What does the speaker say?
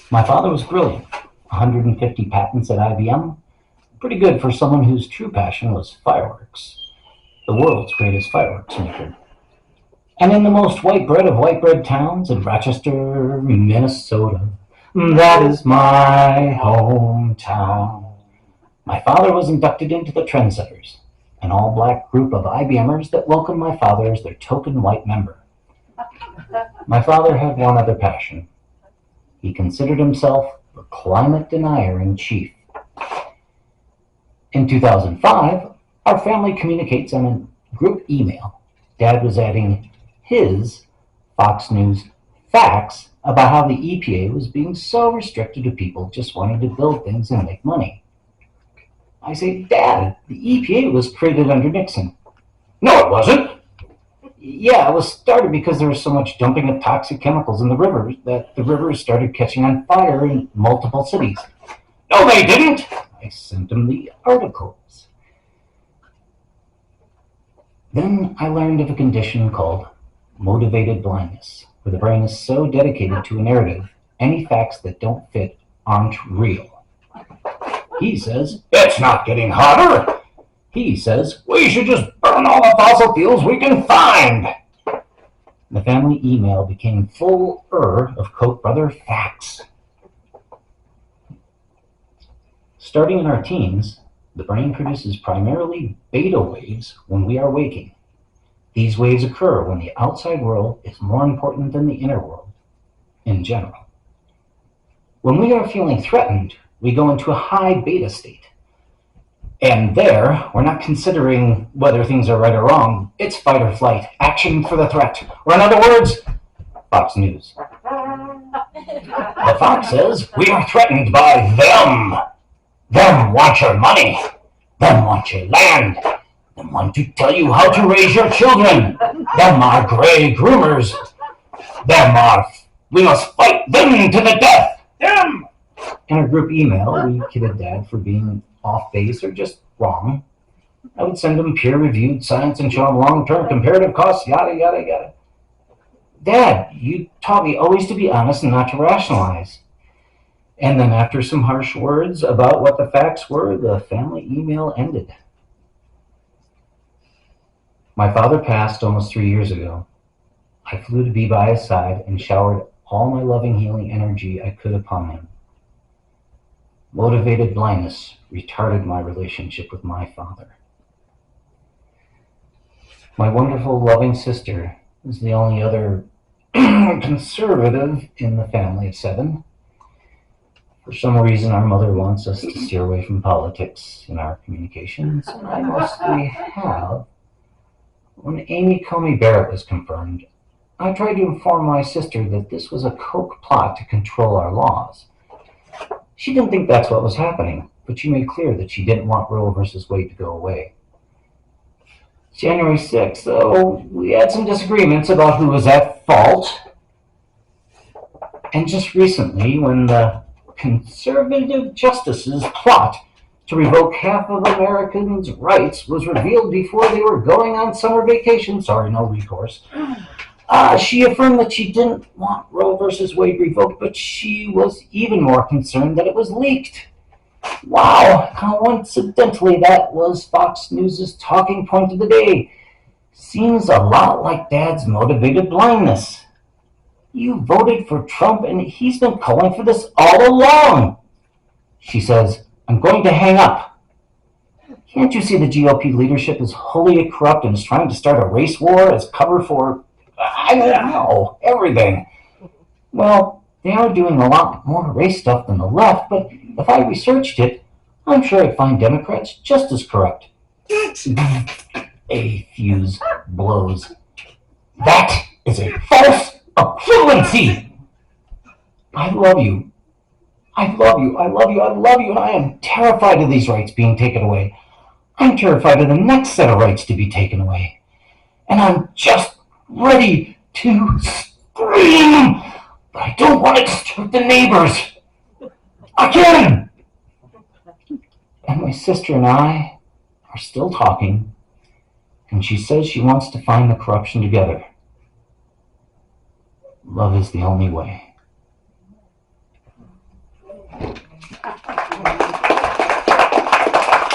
My father was brilliant. 150 patents at IBM. Pretty good for someone whose true passion was fireworks. The world's greatest fireworks maker. And in the most white bread of white bread towns in Rochester, Minnesota. That is my hometown. My father was inducted into the Trendsetters, an all-black group of IBMers that welcomed my father as their token white member. My father had one other passion. He considered himself the climate denier in chief. In 2005, our family communicates on a group email. Dad was adding his Fox News facts about how the EPA was being so restrictive to people just wanting to build things and make money. I say, Dad, the EPA was created under Nixon. No, it wasn't. Yeah, it was started because there was so much dumping of toxic chemicals in the rivers that the rivers started catching on fire in multiple cities. No, they didn't. I sent him the articles. Then I learned of a condition called motivated blindness, where the brain is so dedicated to a narrative, any facts that don't fit aren't real. He says, it's not getting hotter. He says, we should just burn all the fossil fuels we can find. The family email became full of Koch brother facts. Starting in our teens, the brain produces primarily beta waves when we are waking. These waves occur when the outside world is more important than the inner world, in general. When we are feeling threatened, we go into a high beta state. And there, we're not considering whether things are right or wrong. It's fight or flight, action for the threat. Or in other words, Fox News. The Fox says, we are threatened by them. Them want your money. Them want your land. Them want to tell you how to raise your children. Them are gray groomers. We must fight them to the death. Them. In a group email, we kidded Dad for being off base or just wrong. I would send him peer-reviewed science and show him long-term comparative costs, yada, yada, yada. Dad, you taught me always to be honest and not to rationalize. And then after some harsh words about what the facts were, the family email ended. My father passed almost 3 years ago. I flew to be by his side and showered all my loving, healing energy I could upon him. Motivated blindness retarded my relationship with my father. My wonderful, loving sister is the only other conservative in the family of 7. For some reason, our mother wants us to steer away from politics in our communications, and I mostly have. When Amy Comey Barrett was confirmed, I tried to inform my sister that this was a Koch plot to control our laws. She didn't think that's what was happening, but she made clear that she didn't want Roe versus Wade to go away. January 6th, though, we had some disagreements about who was at fault. And just recently, when the conservative justices' plot to revoke half of Americans' rights was revealed before they were going on summer vacation, sorry, no recourse, she affirmed that she didn't want Roe versus Wade revoked, but she was even more concerned that it was leaked. Wow, coincidentally, that was Fox News' talking point of the day. Seems a lot like Dad's motivated blindness. You voted for Trump, and he's been calling for this all along. She says, I'm going to hang up. Can't you see the GOP leadership is wholly corrupt and is trying to start a race war as cover for, I don't know, everything? Well, they are doing a lot more race stuff than the left, but if I researched it, I'm sure I'd find Democrats just as corrupt. A fuse blows. That is a false equivalency. I love you. I love you. I love you. I love you. And I am terrified of these rights being taken away. I'm terrified of the next set of rights to be taken away. And I'm just ready to scream. But I don't want to disturb the neighbors. Again. And my sister and I are still talking. And she says she wants to find the corruption together. Love is the only way.